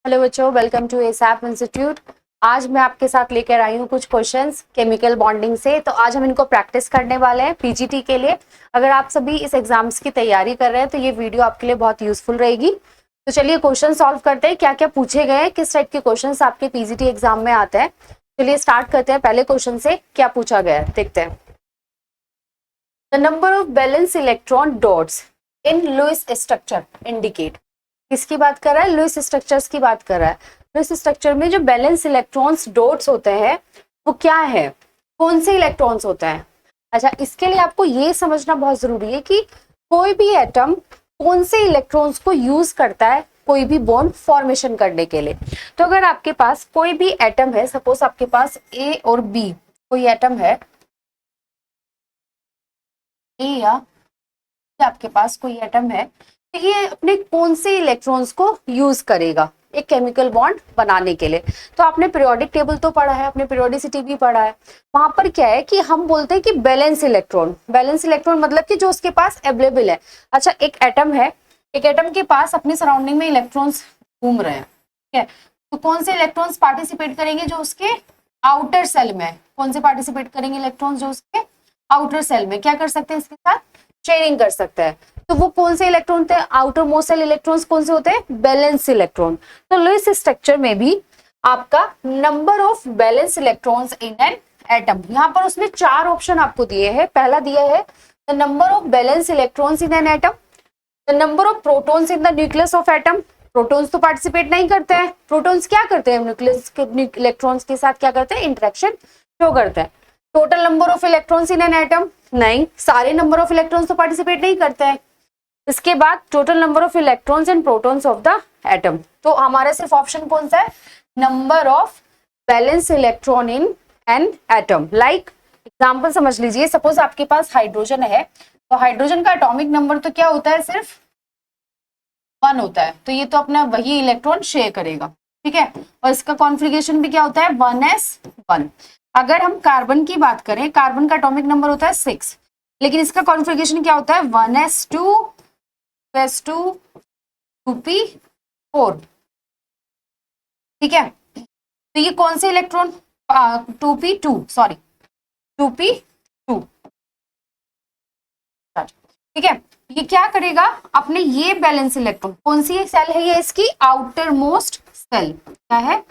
Hello बच्चों, welcome to एसएप institute. आज मैं आपके साथ लेकर आई हूँ कुछ क्वेश्चंस केमिकल बॉन्डिंग से। तो आज हम इनको प्रैक्टिस करने वाले हैं पीजीटी के लिए। अगर आप सभी इस एग्जाम्स की तैयारी कर रहे हैं तो ये वीडियो आपके लिए बहुत यूजफुल रहेगी। तो चलिए क्वेश्चन सॉल्व करते हैं। क्या क्या पूछे गए हैं, किस टाइप के क्वेश्चन आपके पीजीटी एग्जाम में आते हैं। चलिए स्टार्ट करते हैं पहले क्वेश्चन से। क्या पूछा गया है देखते हैं। The number of valence electron dots in Lewis structure indicate. किसकी बात कर रहा है? लुईस स्ट्रक्चर्स की बात कर रहा है। लुईस स्ट्रक्चर में जो बैलेंस इलेक्ट्रॉन्स डॉट्स होते हैं वो क्या है, कौन से इलेक्ट्रॉन्स होते हैं। अच्छा, इसके लिए आपको ये समझना बहुत जरूरी है कि कोई भी एटम कौन से इलेक्ट्रॉन्स को यूज करता है कोई भी बॉन्ड फॉर्मेशन करने के लिए। तो अगर आपके पास कोई भी एटम है, सपोज आपके पास ए और बी कोई एटम है, ए या आपके पास कोई एटम है, तो ये अपने कौन से इलेक्ट्रॉन्स को यूज करेगा एक केमिकल बॉन्ड बनाने के लिए। तो आपने पीरियोडिक टेबल तो पढ़ा है, आपने पीरियोडिसिटी भी पढ़ा है। वहां पर क्या है कि हम बोलते हैं कि बैलेंस इलेक्ट्रॉन। बैलेंस इलेक्ट्रॉन मतलब कि जो उसके पास अवेलेबल है। अच्छा, एक एटम है, एक एटम के पास अपनी सराउंडिंग में इलेक्ट्रॉन्स घूम रहे हैं, ठीक है। तो कौन से इलेक्ट्रॉन्स पार्टिसिपेट करेंगे? जो उसके आउटर सेल में। कौन से पार्टिसिपेट करेंगे इलेक्ट्रॉन्स? जो उसके आउटर सेल में। क्या कर सकते हैं इसके साथ? शेयरिंग कर सकते हैं। तो वो कौन से इलेक्ट्रॉन थे? आउटर मोस्ट सेल इलेक्ट्रॉन्स कौन से होते हैं? Balance electron. तो लुईस स्ट्रक्चर में भी आपका number of valence electrons in an atom, यहाँ पर उसमें 4 ऑप्शन आपको दिए हैं। पहला दिया है the number of valence electrons in an atom, the number of protons in the nucleus of atom. Protons तो पार्टिसिपेट नहीं करते हैं। प्रोटॉन्स क्या करते हैं? न्यूक्लियस के इलेक्ट्रॉन्स के साथ क्या करते हैं? इंटरेक्शन शो करते हैं। Total number of electrons in an atom, नहीं, सारे नंबर ऑफ इलेक्ट्रॉन्स तो पार्टिसिपेट नहीं करते हैं। इसके बाद total number of electrons and protons of the atom. तो हमारा सिर्फ ऑप्शन कौन सा है? Number of valence electron in an atom. Like example समझ लीजिए, सपोज आपके पास हाइड्रोजन है, तो हाइड्रोजन का एटॉमिक नंबर तो क्या होता है? सिर्फ 1 होता है। तो ये तो अपना वही इलेक्ट्रॉन शेयर करेगा, ठीक है। और इसका कॉन्फ़िगरेशन भी क्या होता है? 1s1। अगर हम कार्बन की बात करें, कार्बन का एटॉमिक नंबर होता है 6, लेकिन इसका कॉन्फ़िगरेशन क्या होता है? 1s2 2s2 2p4, ठीक है। तो ये कौन से इलेक्ट्रॉन? 2p2, सॉरी 2p2, ठीक है। ये क्या करेगा? अपने ये बैलेंस इलेक्ट्रॉन, कौन सी सेल है ये? इसकी आउटर मोस्ट सेल। क्या है?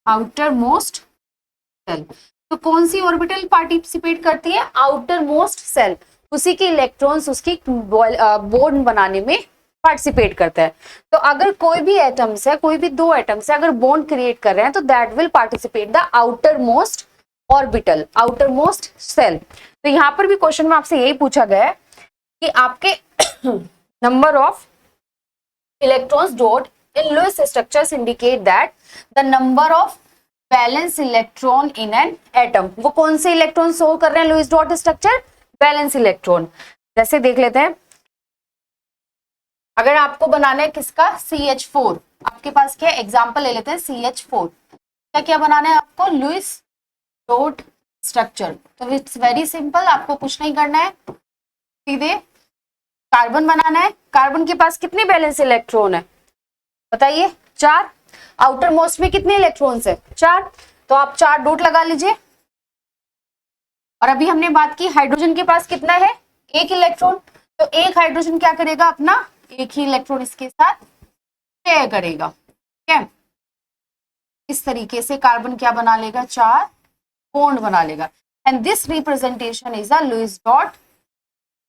Outer most shell. तो कौन सी ऑर्बिटल पार्टिसिपेट करती है? Outer most shell. उसी के इलेक्ट्रॉन्स उसकी बॉन्ड बनाने में पार्टिसिपेट करता है। तो अगर कोई भी एटम्स है, कोई भी 2 एटम्स है, अगर बॉन्ड क्रिएट कर रहे हैं तो that will participate the outer most orbital, outer most shell. तो यहाँ पर भी क्वेश्चन में आपसे यही पूछा गया है कि आपके number of electrons dot in Lewis structures indicate that the number of valence electron in an atom. वो कौन से इलेक्ट्रॉन शो कर रहे हैं Lewis dot structure? Valence electron. जैसे देख लेते हैं, अगर आपको बनाना है किसका? CH4। आपके पास क्या एग्जांपल ले लेते हैं, CH4 क्या क्या बनाना है आपको? Lewis dot structure. तो इट्स वेरी सिंपल, आपको कुछ नहीं करना है, सीधे कार्बन बनाना है। कार्बन के पास कितने बैलेंस इलेक्ट्रॉन है बताइए? 4। आउटर मोस्ट में कितने इलेक्ट्रॉन्स है? 4। तो आप 4 डॉट लगा लीजिए। और अभी हमने बात की हाइड्रोजन के पास कितना है? 1 इलेक्ट्रॉन। तो एक हाइड्रोजन क्या करेगा? अपना एक ही इलेक्ट्रॉन इसके साथ शेयर करेगा, ठीक है। इस तरीके से कार्बन क्या बना लेगा? 4 बॉन्ड बना लेगा। And this representation is a Lewis dot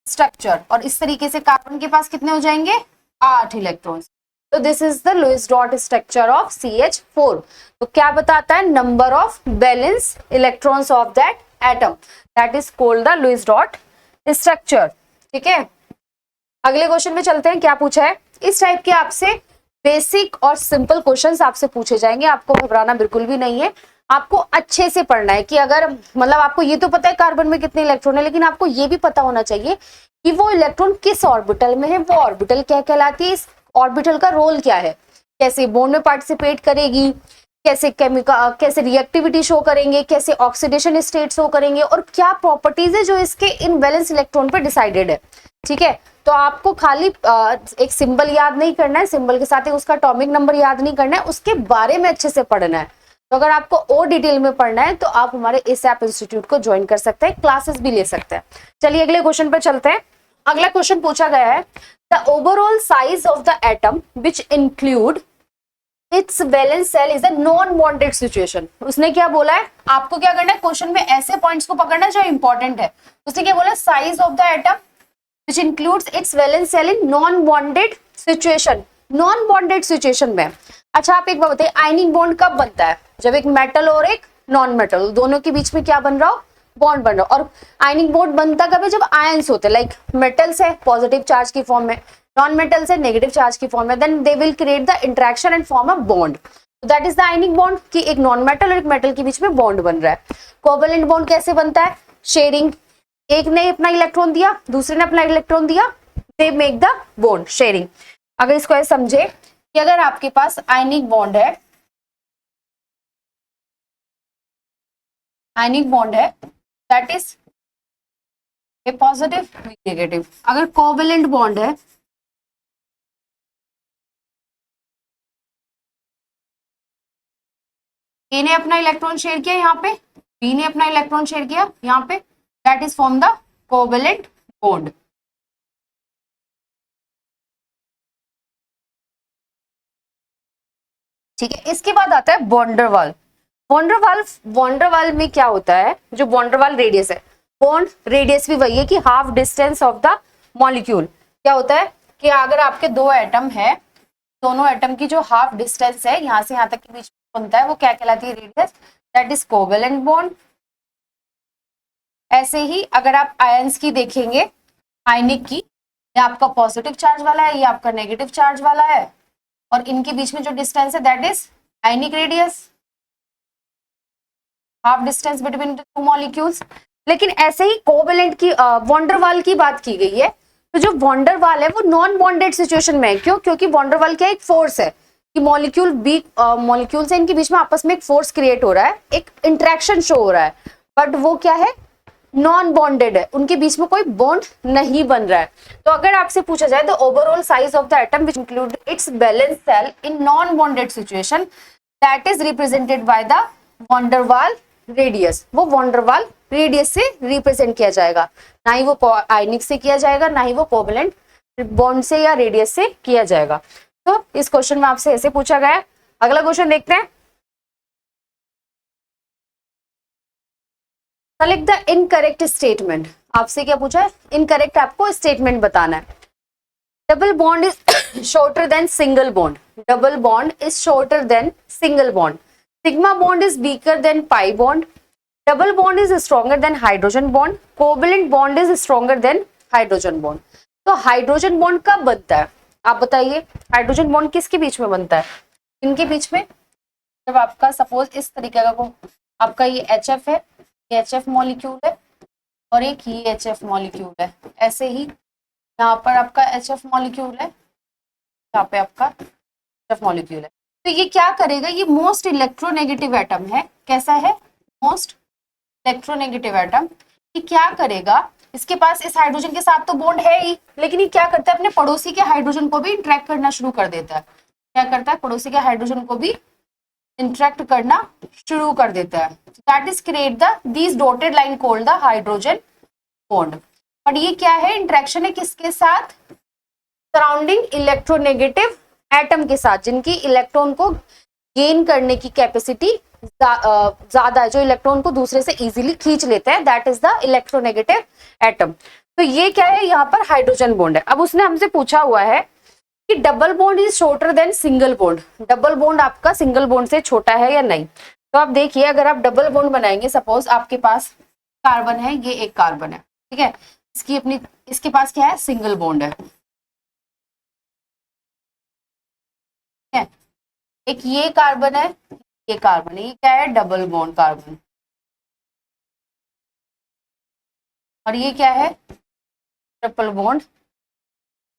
structure. और इस तरीके से कार्बन के पास कितने हो जाएंगे? 8 इलेक्ट्रॉन्स। तो this is the Lewis dot structure of CH4। तो क्या बताता है? Number of valence electrons of that atom, that is called the Lewis dot structure, ठीक है। अगले क्वेश्चन में चलते हैं। क्या पूछा है? इस टाइप के आपसे बेसिक और सिंपल क्वेश्चंस आपसे पूछे जाएंगे। आपको घबराना बिल्कुल भी नहीं है, आपको अच्छे से पढ़ना है कि अगर मतलब आपको ये तो पता है कार्बन में कितने इलेक्ट्रॉन है, लेकिन आपको ये भी पता होना चाहिए कि वो इलेक्ट्रॉन किस ऑर्बिटल में है, वो ऑर्बिटल क्या कहलाती है, इस ऑर्बिटल का रोल क्या है, कैसे बॉन्ड में पार्टिसिपेट करेगी, कैसे केमिकल, कैसे रिएक्टिविटी शो करेंगे, कैसे ऑक्सीडेशन स्टेट शो करेंगे, और क्या प्रॉपर्टीज है जो इसके इन बैलेंस इलेक्ट्रॉन पर डिसाइडेड है, ठीक है। तो आपको खाली एक सिंबल याद नहीं करना है, सिंबल के साथ ही उसका एटॉमिक नंबर याद नहीं करना है, उसके बारे में अच्छे से पढ़ना है। तो अगर आपको और डिटेल में पढ़ना है तो आप हमारे एसएप इंस्टीट्यूट को ज्वाइन कर सकते हैं, क्लासेस भी ले सकते हैं। चलिए अगले क्वेश्चन पर चलते हैं। अगला क्वेश्चन पूछा गया है, the overall size of the atom which include its valence cell is a non bonded situation. उसने क्या बोला है, आपको क्या करना है, क्वेश्चन में ऐसे पॉइंट्स को पकड़ना जो इंपॉर्टेंट है। उसने क्या बोला, size of the atom which includes it's valence shell in non bonded situation. Non bonded situation में, अच्छा आप एक बात बताइए, आयनिक बॉन्ड कब बनता है, जब एक मेटल और एक नॉन मेटल दोनों के बीच में क्या बन रहा हो, बॉन्ड बन रहा हो। और आयनिक बॉन्ड बनता कब है, जब आयंस होते हैं, लाइक मेटल्स है पॉजिटिव चार्ज की फॉर्म में, नॉन मेटल्स है नेगेटिव चार्ज की फॉर्म में, then they will create the interaction and form a bond. That is the ionic bond, कि एक नॉन मेटल और एक मेटल के बीच में बॉन्ड बन रहा है। कोवेलेंट बॉन्ड कैसे बनता है, शेयरिंग, एक ने अपना इलेक्ट्रॉन दिया दूसरे ने अपना इलेक्ट्रॉन दिया, they make the bond, sharing. अगर इसको ऐसे समझे कि अगर आपके पास आयनिक बॉन्ड है, आयनिक बॉन्ड है that is a positive negative. अगर कोवेलेंट बॉन्ड है, ए ने अपना इलेक्ट्रॉन शेयर किया यहाँ पे, बी ने अपना इलेक्ट्रॉन शेयर किया यहाँ पे, that is form the covalent bond. ठीक है, इसके बाद आता है वॉन्डरवाल। वॉन्डरवाल में क्या होता है, जो वॉन्डरवाल रेडियस है, बॉन्ड रेडियस भी वही है कि half distance of the molecule. क्या होता है कि अगर आपके दो एटम है, दोनों एटम की जो हाफ डिस्टेंस है यहाँ से यहाँ तक के बीच में बनता है, वो क्या कहलाती है, radius, that is covalent bond. ऐसे ही अगर आप आयंस की देखेंगे, आयनिक की, ये आपका पॉजिटिव चार्ज वाला है, ये आपका नेगेटिव चार्ज वाला है, और इनके बीच में जो डिस्टेंस है that is ionic radius, half distance between the two molecules. लेकिन ऐसे ही कोवेलेंट की वॉन्डरवाल की बात की गई है, तो जो वॉन्डरवाल है वो नॉन बॉन्डेड सिचुएशन में है। क्यों, क्योंकि वॉन्डरवाल क्या एक फोर्स है कि मॉलिक्यूल से इनके बीच में आपस में एक फोर्स क्रिएट हो रहा है, एक इंटरेक्शन शो हो रहा है, बट वो क्या है, नॉन बॉन्डेड है, उनके बीच में कोई बॉन्ड नहीं बन रहा है। तो अगर आपसे पूछा जाए the overall size of the atom which include its valence shell in non bonded situation, that is represented by the van der Waals radius. वो वॉन्डरवाल रेडियस से रिप्रेजेंट किया जाएगा, ना ही वो आयनिक से किया जाएगा, ना ही वो कोवेलेंट बॉन्ड से या रेडियस से किया जाएगा। तो इस क्वेश्चन में आपसे ऐसे पूछा गया है। अगला क्वेश्चन देखते हैं, सेलेक्ट द इनकरेक्ट स्टेटमेंट। आपसे क्या पूछा है, इनकरेक्ट आपको स्टेटमेंट बताना है। Double bond is shorter than single bond, double bond is shorter than single bond, sigma bond is weaker than pi bond, double bond is stronger than hydrogen bond, covalent bond is stronger than hydrogen bond. तो hydrogen bond कब बनता है, आप बताइए, hydrogen bond किसके बीच में बनता है, इनके बीच में, जब आपका सपोज इस तरीके का को, आपका ये HF है, ये HF मॉलिक्यूल है, और एक ये HF मॉलिक्यूल है, ऐसे ही यहाँ पर आपका HF मॉलिक्यूल है, यहाँ पे आपका HF मॉलिक्यूल है। तो ये क्या करेगा, ये मोस्ट इलेक्ट्रोनेगेटिव एटम है, कैसा है, मोस्ट इलेक्ट्रोनेगेटिव एटम। ये क्या करेगा, इसके पास इस हाइड्रोजन के साथ तो बॉन्ड है ही, लेकिन ये क्या करता है, अपने पड़ोसी के हाइड्रोजन को भी इंटरेक्ट करना शुरू कर देता है। क्या करता है, पड़ोसी के हाइड्रोजन को भी इंटरेक्ट करना शुरू कर देता है। That is create the these dotted line called the hydrogen bond. और ये क्या है, इंटरेक्शन है किसके साथ, सराउंडिंग इलेक्ट्रोनेगेटिव एटम के साथ, जिनकी इलेक्ट्रॉन को गेन करने की कैपेसिटी ज्यादा है, जो इलेक्ट्रॉन को दूसरे से इजीली खींच लेते हैं, that is the electronegative atom. तो ये क्या है, यहाँ पर हाइड्रोजन बॉन्ड है। अब उसने हमसे पूछा हुआ है कि double bond is shorter than single bond, double bond आपका सिंगल बॉन्ड से छोटा है या नहीं। तो आप देखिए, अगर आप डबल बॉन्ड बनाएंगे, सपोज आपके पास कार्बन है, ये एक कार्बन है, ठीक है, इसके पास क्या है, सिंगल बॉन्ड है, एक ये कार्बन है, ये कार्बन है, ये क्या है, डबल बॉन्ड कार्बन, और ये क्या है, ट्रिपल बॉन्ड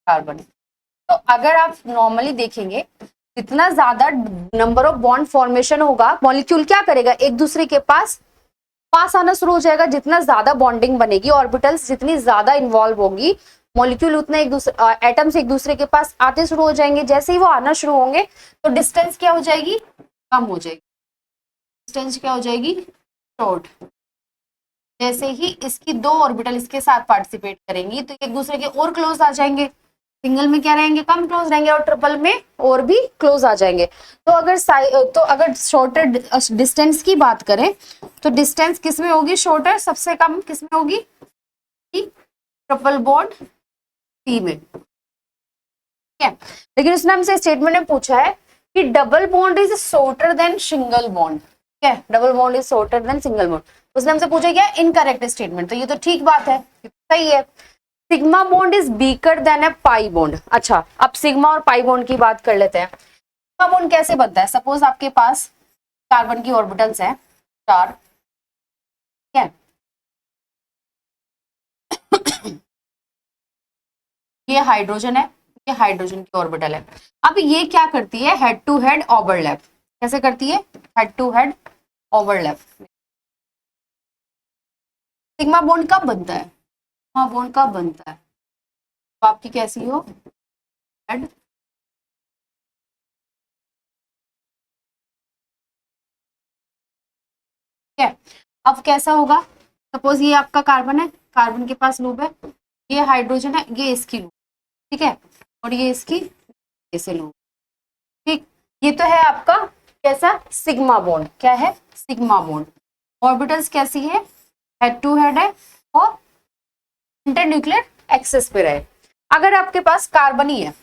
कार्बन। तो अगर आप नॉर्मली देखेंगे, जितना ज्यादा नंबर ऑफ बॉन्ड फॉर्मेशन होगा, मॉलिक्यूल क्या करेगा, एक दूसरे के पास आना शुरू हो जाएगा। जितना ज्यादा बॉन्डिंग बनेगी, ऑर्बिटल्स जितनी ज्यादा इन्वॉल्व होंगी, मॉलिक्यूल उतना एक दूसरे एटम्स एक दूसरे के पास आते शुरू हो जाएंगे। जैसे ही वो आना शुरू होंगे तो डिस्टेंस क्या हो जाएगी, कम हो जाएगी, डिस्टेंस क्या हो जाएगी, शॉर्ट। जैसे ही इसकी दो ऑर्बिटल इसके साथ पार्टिसिपेट करेंगी तो एक दूसरे के और क्लोज आ जाएंगे। सिंगल में क्या रहेंगे, कम क्लोज रहेंगे, और ट्रिपल में और भी क्लोज आ जाएंगे। तो अगर शॉर्टर डिस्टेंस की बात करें तो डिस्टेंस किस में होगी, शॉर्टर सबसे कम किस में होगी, ट्रिपल बॉन्ड सी में, ठीक है। लेकिन उसने हमसे स्टेटमेंट में पूछा है कि double bond is shorter than single bond, ठीक है, double bond is shorter than single bond. उसने हमसे पूछा क्या, इनकरेक्ट स्टेटमेंट, तो ये तो ठीक बात है, सही है। Sigma bond is weaker then A pi bond. अच्छा, अब सिग्मा और पाई बॉन्ड की बात कर लेते हैं। सिग्मा बॉन्ड कैसे बनता है, सपोज आपके पास कार्बन की ऑर्बिटल्स हैं 4, ठीक है, ये हाइड्रोजन है, ये हाइड्रोजन की ऑर्बिटल है। अब ये क्या करती है, हेड टू हेड ओवरलैप। कैसे करती है, head to head overlap. Sigma bond कब बनता है, सिग्मा बॉन्ड कब बनता है, तो आपकी कैसी हो, हेड ठीक है। अब कैसा होगा, सपोज ये आपका कार्बन है, कार्बन के पास लूप है, ये हाइड्रोजन है, ये इसकी लूप, ठीक है, और ये इसकी ऐसे लूप, ठीक। ये तो है आपका कैसा, सिग्मा बॉन्ड, क्या है, सिग्मा बॉन्ड। ऑर्बिटल्स कैसी है, हेड टू हेड है और इंटरन्यूक्लियर एक्सिस पे रहे। अगर आपके पास कार्बन ही है,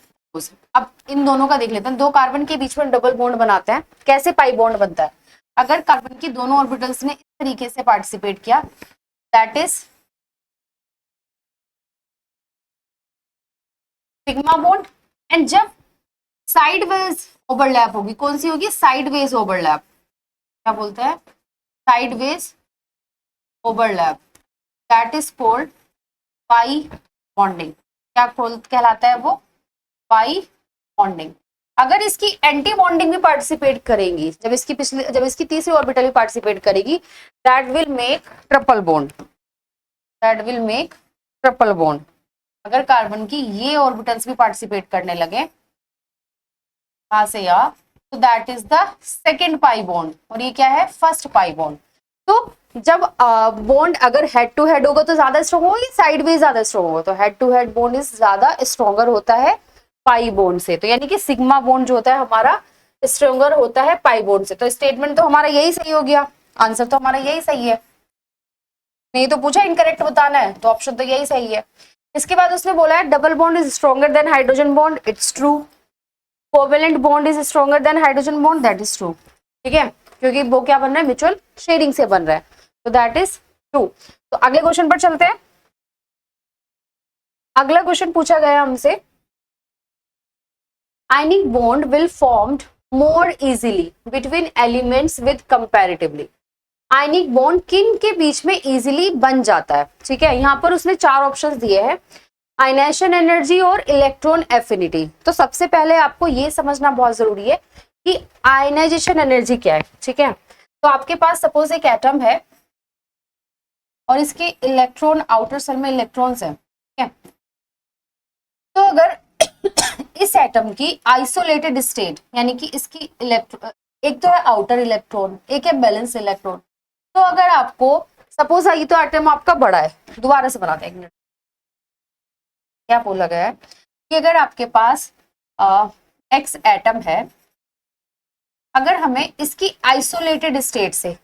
अब इन दोनों का देख लेते हैं, दो कार्बन के बीच में डबल बॉन्ड बनाते हैं, कैसे पाई बॉन्ड बनता है, अगर कार्बन की दोनों ऑर्बिटल्स ने इस तरीके से पार्टिसिपेट किया, that is sigma bond. And जब साइडवेज ओवरलैप होगी, कौन सी होगी, साइडवेज ओवरलैप, क्या बोलते हैं, sideways overlap, that is called pi bonding. क्या कहलाता है वो, पाई बॉन्डिंग। अगर इसकी एंटी बॉन्डिंग भी पार्टिसिपेट करेंगी, जब इसकी तीसरी ऑर्बिटल भी पार्टिसिपेट करेगी, that will make triple bond, that will make triple bond. अगर कार्बन की ये ऑर्बिटल्स भी पार्टिसिपेट करने लगे कहां से या, तो that is the second pi bond, और ये क्या है, फर्स्ट पाई बॉन्ड। तो जब बॉन्ड अगर हेड टू हेड होगा तो ज्यादा स्ट्रॉन्ग होगा, साइडवेज ज्यादा स्ट्रॉन्ग होगा, तो head to head bond is ज्यादा स्ट्रॉन्गर होता है पाई बॉन्ड से। तो यानी कि सिग्मा बॉन्ड जो होता है हमारा स्ट्रॉन्गर होता है पाई बॉन्ड से। तो स्टेटमेंट तो हमारा यही सही हो गया, आंसर तो हमारा यही सही है। नहीं तो पूछा इनकरेक्ट बताना है, तो ऑप्शन तो यही सही है। इसके बाद उसने बोला है double bond is stronger than hydrogen bond, it's true. Covalent bond is stronger than hydrogen bond, that is true, ठीक है, क्योंकि वो क्या बन रहा है, म्यूचुअल शेयरिंग से बन रहा है, तो दैट इज ट्रू। तो अगले क्वेश्चन पर चलते हैं। अगला क्वेश्चन पूछा गया हमसे, आयनिक bond will formed more easily between elements with comparatively. Ionic bond किन के बीच में इजीली बन जाता है, ठीक है। यहाँ पर उसने 4 ऑप्शंस दिए हैं, आयनेशन एनर्जी और इलेक्ट्रॉन एफिनिटी। तो सबसे पहले आपको ये समझना बहुत जरूरी है कि आयनाइजेशन एनर्जी क्या है, ठीक है। तो आपके पास सपोज एक एटम है और इसके इलेक्ट्रॉन आउटर सेल में इलेक्ट्रॉन्स हैं, ठीक है। तो अगर इस एटम की आइसोलेटेड स्टेट, यानी कि इसकी एक तो है आउटर इलेक्ट्रॉन, एक है बैलेंस इलेक्ट्रॉन। तो अगर आपको सपोज ये तो एटम आपका बड़ा है, दोबारा से बनाते हैं, एक मिनट, क्या बोला गया है कि अगर आपके पास एक्स एटम है, अगर हमें इसकी आइसोलेटेड स्टेट से,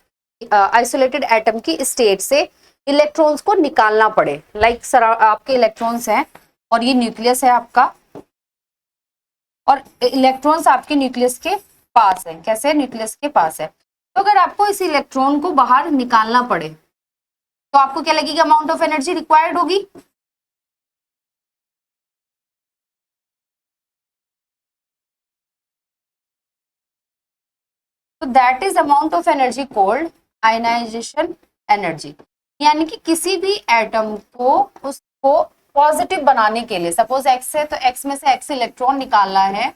आइसोलेटेड एटम की स्टेट से इलेक्ट्रॉन्स को निकालना पड़े, लाइक आपके इलेक्ट्रॉन्स हैं और ये न्यूक्लियस है आपका, और इलेक्ट्रॉन्स आपके न्यूक्लियस के पास है, कैसे, न्यूक्लियस के पास है। तो अगर आपको इस इलेक्ट्रॉन को बाहर निकालना पड़े तो आपको क्या लगेगी, अमाउंट ऑफ एनर्जी रिक्वायर्ड होगी, तो that is amount of energy called ionization energy. यानी कि किसी भी एटम को उसको पॉजिटिव बनाने के लिए, सपोज एक्स है तो एक्स में से एक्स इलेक्ट्रॉन निकालना है,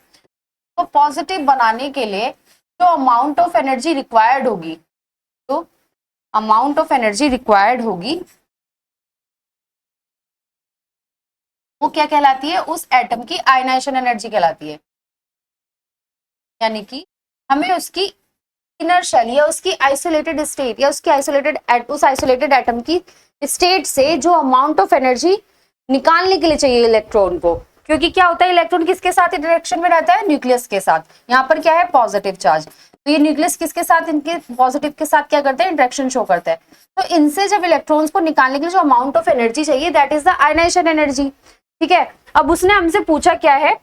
तो पॉजिटिव बनाने के लिए जो अमाउंट ऑफ एनर्जी रिक्वायर्ड होगी, तो अमाउंट ऑफ एनर्जी रिक्वायर्ड होगी वो क्या कहलाती है, उस एटम की आयनाइजेशन एनर्जी कहलाती है। यानी कि हमें उसकी इनर शेल या उसकी आइसोलेटेड स्टेट या उसकी उस आइसोलेटेड एटम की स्टेट से जो अमाउंट ऑफ एनर्जी निकालने के लिए चाहिए इलेक्ट्रॉन को, क्योंकि क्या होता है इलेक्ट्रॉन किसके साथ इंटरेक्शन में रहता है, न्यूक्लियस के साथ। यहाँ पर क्या है, पॉजिटिव चार्ज, तो ये न्यूक्लियस किसके साथ, इनके पॉजिटिव के साथ क्या करते हैं, इंटरेक्शन शो करता है। तो इनसे जब इलेक्ट्रॉन्स को निकालने के लिए जो अमाउंट ऑफ एनर्जी चाहिए that is the ionization energy. ठीक है, अब उसने हमसे पूछा क्या है,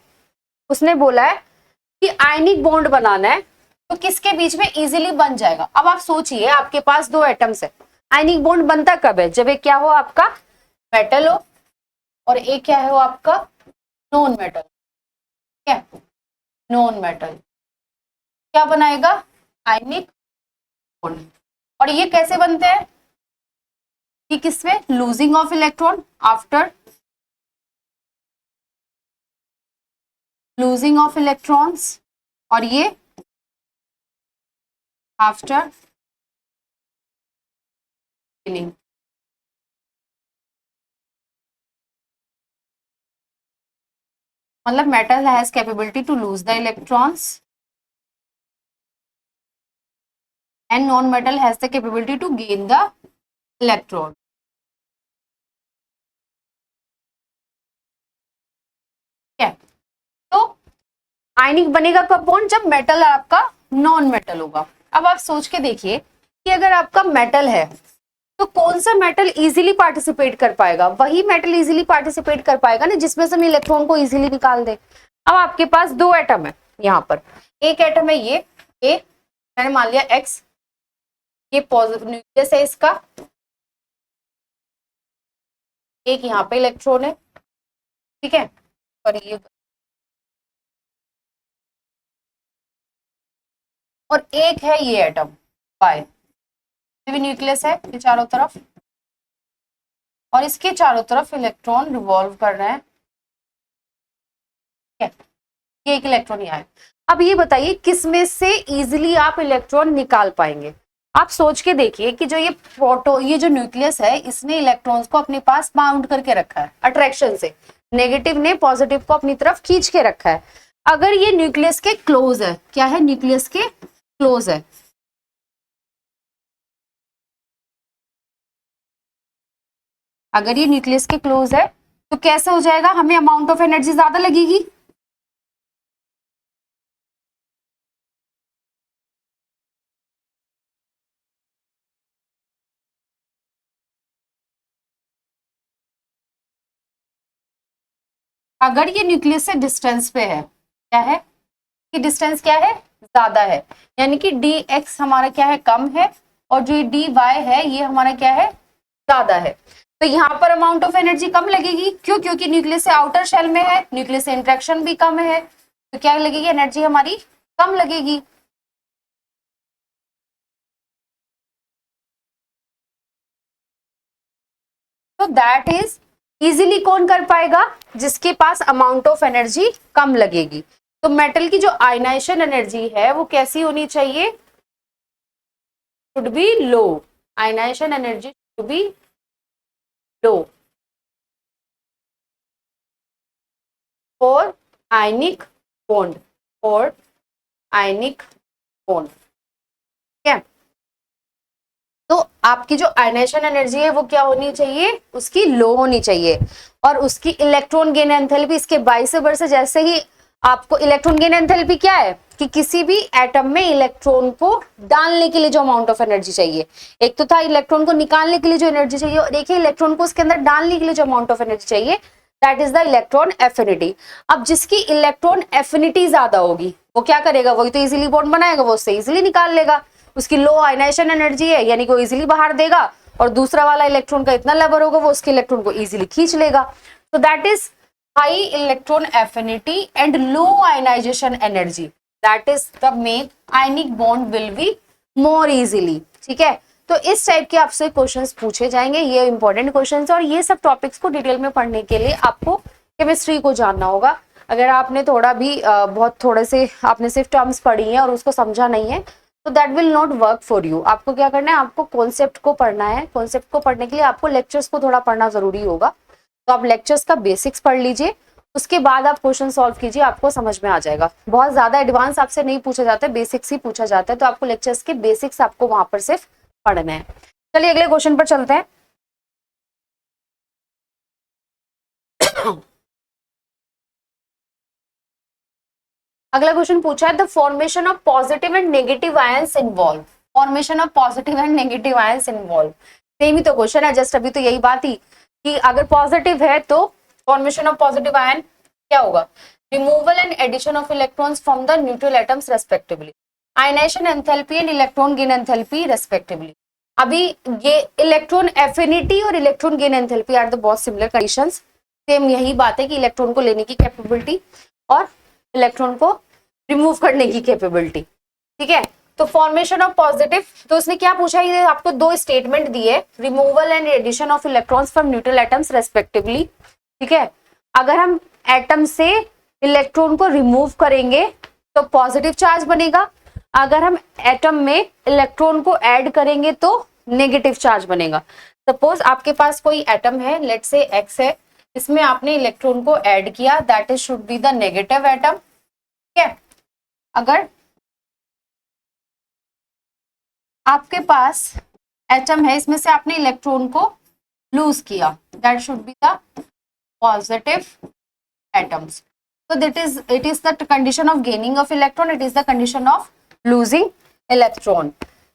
उसने बोला है कि आयनिक बॉन्ड बनाना है, तो किसके बीच में इजीली बन जाएगा। अब आप सोचिए आपके पास दो एटम्स है, आयनिक बॉन्ड बनता कब है, जब एक क्या हो आपका मेटल हो और एक क्या है वो आपका नॉन मेटल। ठीक है, नॉन मेटल क्या बनाएगा, आयनिक बॉन्ड। और ये कैसे बनते हैं कि किसमें, losing of electron, after losing of electrons, और ये आफ्टर गेनिंग। मतलब metal has capability to lose the electrons and non metal has the capability to gain the electron. ठीक है, तो आयनिक बनेगा कब बॉन्ड, जब मेटल आपका नॉन मेटल होगा। अब आप सोच के देखिए कि अगर आपका मेटल है तो कौन सा मेटल इजीली पार्टिसिपेट कर पाएगा, वही मेटल इजीली पार्टिसिपेट कर पाएगा ना जिसमें से हम इलेक्ट्रॉन को इजीली निकाल दे। अब आपके पास दो एटम है, यहाँ पर एक एटम है ये ए, मैंने मान लिया एक्स, ये पॉजिटिव न्यूक्लियस है इसका, एक यहाँ पे इलेक्ट्रॉन है। ठीक है, और ये और एक है ये एटम वाई, भी न्यूक्लियस है ये चारों तरफ, और इसके चारों तरफ इलेक्ट्रॉन रिवॉल्व कर रहे हैं। ये एक इलेक्ट्रॉन यहाँ है। अब ये बताइए किसमें से इजीली आप इलेक्ट्रॉन निकाल पाएंगे। आप सोच के देखिए कि जो ये जो न्यूक्लियस है इसने इलेक्ट्रॉन्स को अपने पास बाउंड करके रखा है अट्रैक्शन से, नेगेटिव ने पॉजिटिव को अपनी तरफ खींच के रखा है। अगर ये न्यूक्लियस के क्लोज है, क्या है, न्यूक्लियस के क्लोज है, अगर ये न्यूक्लियस के क्लोज है तो कैसे हो जाएगा, हमें अमाउंट ऑफ एनर्जी ज्यादा लगेगी। अगर ये न्यूक्लियस से डिस्टेंस पे है, क्या है कि डिस्टेंस क्या है, ज्यादा है, यानी कि डी एक्स हमारा क्या है, कम है, और जो डी वाई है ये हमारा क्या है, ज्यादा है। तो यहाँ पर अमाउंट ऑफ एनर्जी कम लगेगी, क्यों, क्योंकि न्यूक्लियस से आउटर शेल में है, न्यूक्लियस से इंटरेक्शन भी कम है, तो क्या लगेगी, एनर्जी हमारी कम लगेगी। तो दैट इज इजीली कौन कर पाएगा, जिसके पास अमाउंट ऑफ एनर्जी कम लगेगी। तो मेटल की जो आयनाइजेशन एनर्जी है वो कैसी होनी चाहिए, should be low, ionization energy should be low for ionic bond, for ionic bond. ठीक है, तो आपकी जो आयनाइजेशन एनर्जी है वो क्या होनी चाहिए, उसकी लो होनी चाहिए, और उसकी इलेक्ट्रॉन गेन एंथैल्पी इसके वाइस वर्सा, जैसे ही आपको इलेक्ट्रॉन गेन एंथैल्पी क्या है कि किसी भी एटम में इलेक्ट्रॉन को डालने के लिए जो अमाउंट ऑफ एनर्जी चाहिए, एक तो था इलेक्ट्रॉन को निकालने के लिए जो एनर्जी चाहिए, और एक है इलेक्ट्रॉन को उसके अंदर डालने के लिए जो अमाउंट ऑफ एनर्जी चाहिए, that is the electron affinity. अब जिसकी इलेक्ट्रॉन एफिनिटी ज्यादा होगी वो क्या करेगा, वही तो इजीली बॉन्ड बनाएगा, वो उससे इजीली निकाल लेगा। उसकी लो आयनाइजेशन एनर्जी है यानी कि वो इजीली बाहर देगा, और दूसरा वाला इलेक्ट्रॉन का इतना लेवल होगा वो उसके इलेक्ट्रॉन को इजीली खींच लेगा। तो that is high electron affinity and low ionization energy, that is the make ionic bond will be more easily. ठीक है, तो इस टाइप के आपसे क्वेश्चंस पूछे जाएंगे, ये इंपॉर्टेंट क्वेश्चंस, और ये सब टॉपिक्स को डिटेल में पढ़ने के लिए आपको केमिस्ट्री को जानना होगा। अगर आपने थोड़ा भी बहुत थोड़े से आपने सिर्फ टर्म्स पढ़ी हैं और उसको समझा नहीं है तो that will not work for you. आपको क्या करना है, आपको कॉन्सेप्ट को पढ़ना है, कॉन्सेप्ट को पढ़ने के लिए आपको लेक्चर्स को थोड़ा पढ़ना जरूरी होगा, तो आप लेक्चर्स का बेसिक्स पढ़ लीजिए, उसके बाद आप क्वेश्चन सॉल्व कीजिए, आपको समझ में आ जाएगा। बहुत ज्यादा एडवांस आपसे नहीं पूछा जाता है, बेसिक्स ही पूछा जाता है, तो आपको लेक्चर्स के बेसिक्स आपको वहां पर सिर्फ पढ़ना है। चलिए अगले क्वेश्चन पर चलते हैं। अगला क्वेश्चन पूछा है the formation of positive and negative ions involve. Formation of positive and negative ions involve, same ही तो क्वेश्चन है, जस्ट अभी तो यही बात ही कि अगर पॉजिटिव है तो फॉर्मेशन ऑफ पॉजिटिव आयन क्या होगा, removal and addition of electrons from the neutral atoms respectively, ionization enthalpy and electron gain enthalpy respectively. अभी ये इलेक्ट्रॉन एफिनिटी और electron gain enthalpy are the बहुत सिमिलर कंडीशंस। सेम यही बात है कि इलेक्ट्रॉन को लेने की कैपेबिलिटी और इलेक्ट्रॉन को रिमूव करने की कैपेबिलिटी, ठीक है। तो फॉर्मेशन ऑफ पॉजिटिव, तो उसने क्या पूछा, ये आपको दो स्टेटमेंट दिए, removal and addition of electrons from neutral atoms respectively, ठीक है। अगर हम एटम से इलेक्ट्रॉन को रिमूव करेंगे तो पॉजिटिव चार्ज बनेगा, अगर हम एटम में इलेक्ट्रॉन को ऐड करेंगे तो नेगेटिव चार्ज बनेगा। सपोज आपके पास कोई एटम है, लेट्स से एक्स है, इसमें आपने इलेक्ट्रॉन को ऐड किया, that is should be the negative atom, ठीक है। अगर आपके पास एटम है, इसमें से आपने इलेक्ट्रॉन को लूज किया, that should be the positive atoms. So it is the condition of gaining of electron, it is the condition of losing electron,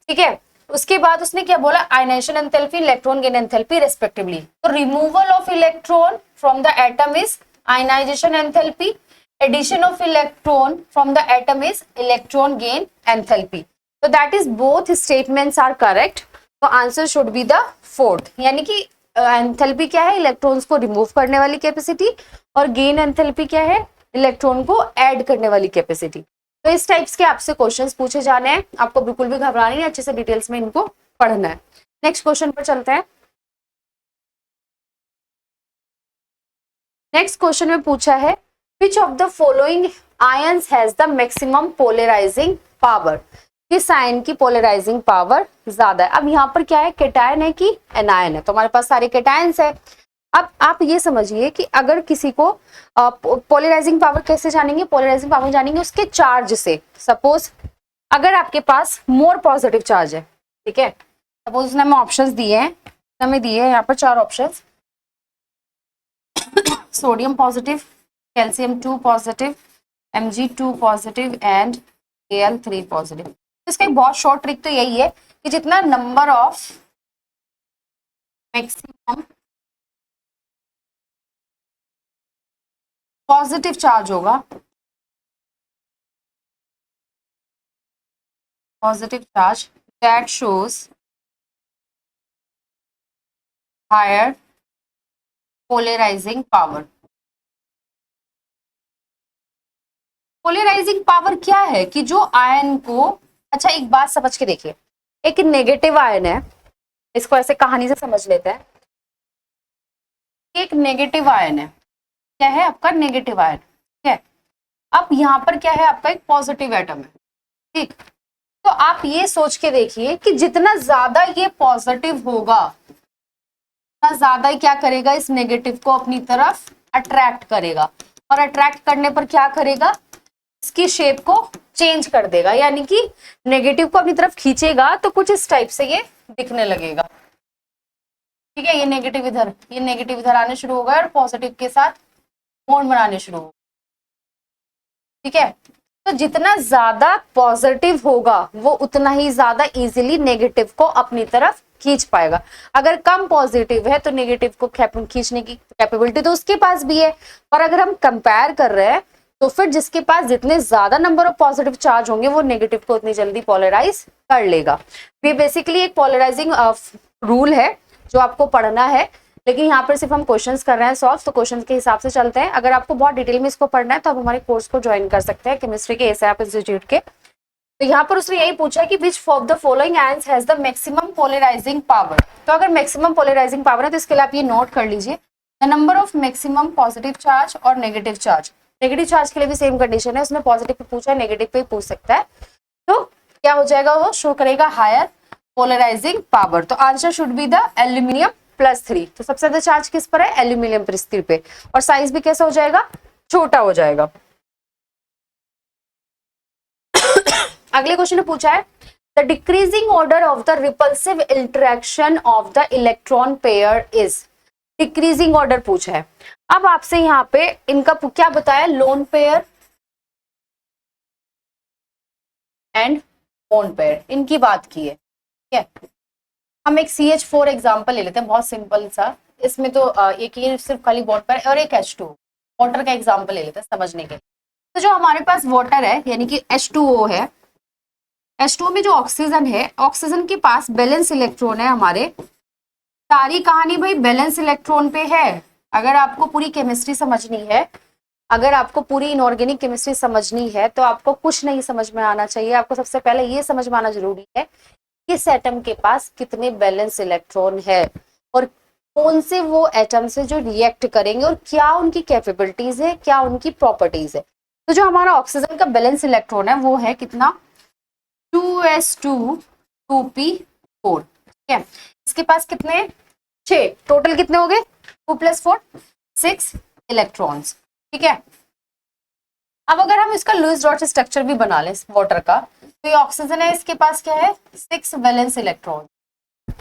ठीक है। उसके बाद उसने क्या बोला, ionisation enthalpy, electron gain enthalpy respectively. तो removal of electron from the atom is ionisation enthalpy, addition of electron from the atom is electron gain enthalpy. तो that is both statements are correct, तो answer should be the fourth, यानी कि enthalpy क्या है, electrons को remove करने वाली capacity, और गेन एंथैल्पी क्या है, इलेक्ट्रॉन को ऐड करने वाली कैपेसिटी। तो इस टाइप्स के आपसे क्वेश्चंस पूछे जाने हैं, आपको बिल्कुल भी घबराना नहीं, अच्छे से डिटेल्स में इनको पढ़ना है। नेक्स्ट क्वेश्चन पर चलते हैं। नेक्स्ट क्वेश्चन में पूछा है which of the following ions has the maximum polarizing power, किस आयन की पोलराइजिंग पावर ज्यादा है। अब यहाँ पर क्या है, केटायन है कि एनायन है, तो हमारे पास सारे केटायंस है। अब आप ये समझिए कि अगर किसी को पोलराइजिंग पावर कैसे जानेंगे, पोलराइजिंग पावर जानेंगे उसके चार्ज से। सपोज अगर आपके पास मोर पॉजिटिव चार्ज है, ठीक है, सपोज उसने हमें ऑप्शंस दिए हैं, हमें दिए हैं यहाँ पर 4 options, sodium positive, calcium 2 positive, Mg2 positive and Al3 positive. इसका एक बहुत शॉर्ट ट्रिक तो यही है कि जितना number of maximum positive charge होगा, positive charge that shows higher polarising power. Polarising power क्या है कि जो आयन को, अच्छा एक बात समझ के देखिए, एक नेगेटिव आयन है, इसको ऐसे कहानी से समझ लेते हैं, एक नेगेटिव आयन है, क्या है आपका नेगेटिव आयन, ठीक है। अब यहाँ पर क्या है, आपका एक पॉजिटिव एटम है, ठीक। तो आप ये सोच के देखिए कि जितना ज्यादा ये पॉजिटिव होगा, उतना ज्यादा ही क्या करेगा, इस नेगेटिव को अपनी तरफ अट्रैक्ट करेगा, और अट्रैक्ट करने पर क्या करेगा, इसकी शेप को चेंज कर देगा, यानी कि नेगेटिव को अपनी तरफ खींचेगा तो कुछ इस टाइप से ये दिखने लगेगा, ठीक है। ये नेगेटिव इधर आने शुरू होगा और पॉजिटिव के साथ बॉन्ड बनाने शुरू होगा, ठीक है। तो जितना ज्यादा पॉजिटिव होगा वो उतना ही ज्यादा इजीली नेगेटिव को अपनी तरफ खींच पाएगा। अगर कम पॉजिटिव है तो नेगेटिव को खींचने की कैपेबिलिटी तो उसके पास भी है, और अगर हम कंपेयर कर रहे हैं तो फिर जिसके पास जितने ज्यादा नंबर ऑफ पॉजिटिव चार्ज होंगे वो नेगेटिव को उतनी जल्दी पोलराइज कर लेगा। ये बेसिकली एक पोलराइजिंग रूल है जो आपको पढ़ना है, लेकिन यहाँ पर सिर्फ हम क्वेश्चंस कर रहे हैं सॉल्व, तो क्वेश्चंस के हिसाब से चलते हैं। अगर आपको बहुत डिटेल में इसको पढ़ना है तो आप हमारे कोर्स को ज्वाइन कर सकते हैं केमिस्ट्री के एसआईएफ इंस्टीट्यूट के। तो यहाँ पर उसने यही पूछा कि which of the following ions has the maximum polarizing power. तो अगर मैक्सिमम पोलराइजिंग पावर है तो इसके लिए आप ये नोट कर लीजिए, the number of maximum positive charge और नेगेटिव चार्ज। नेगेटिव चार्ज के लिए भी सेम कंडीशन है, उसमें पॉजिटिव पे पूछा है, नेगेटिव पे पूछ सकता है, तो क्या हो जाएगा, वो शो करेगा हायर पोलराइजिंग पावर। तो answer should be the aluminium +3, तो सबसे ज्यादा चार्ज किस पर है? एल्यूमिनियम पर, स्टील पे, और साइज भी कैसा हो जाएगा? छोटा हो जाएगा। अगले क्वेश्चन में पूछा है the decreasing order of the repulsive interaction of the electron pair is, decreasing order पूछा है। अब आपसे यहाँ पे इनका क्या बताया? Lone pair and bond pair, इनकी बात की है। ठीक है, हम एक CH4 एग्जांपल ले लेते हैं, बहुत सिंपल सा। इसमें तो एक ही सिर्फ खाली बॉन्ड पेयर और एक H2 वाटर का एग्जांपल ले लेते हैं समझने के लिए। तो जो हमारे पास वाटर है यानी कि H2O है, H2O में जो ऑक्सीजन है, ऑक्सीजन के पास बैलेंस इलेक्ट्रॉन है हमारे। सारी कहानी भाई बैलेंस इलेक्ट्रॉन पे है। अगर आपको पूरी केमिस्ट्री समझनी है, अगर आपको पूरी इनऑर्गेनिक केमिस्ट्री समझनी है, तो आपको कुछ नहीं समझ में आना चाहिए, आपको सबसे पहले ये समझ में आना जरूरी है किस एटम के पास कितने बैलेंस इलेक्ट्रॉन है और कौन से वो एटम से जो रिएक्ट करेंगे और क्या उनकी कैपेबिलिटीज है, क्या उनकी प्रॉपर्टीज है। तो जो हमारा ऑक्सीजन का बैलेंस इलेक्ट्रॉन है वो है कितना? 2s2 2p4। ठीक है, इसके पास कितने? 6, टोटल कितने हो गए? 2 + 4 6 इलेक्ट्रॉन्स। ठीक है, अब अगर हम इसका लुईस डॉट स्ट्रक्चर भी बना लें वाटर का, तो ये ऑक्सीजन है, इसके पास क्या है? 6 वैलेंस इलेक्ट्रॉन।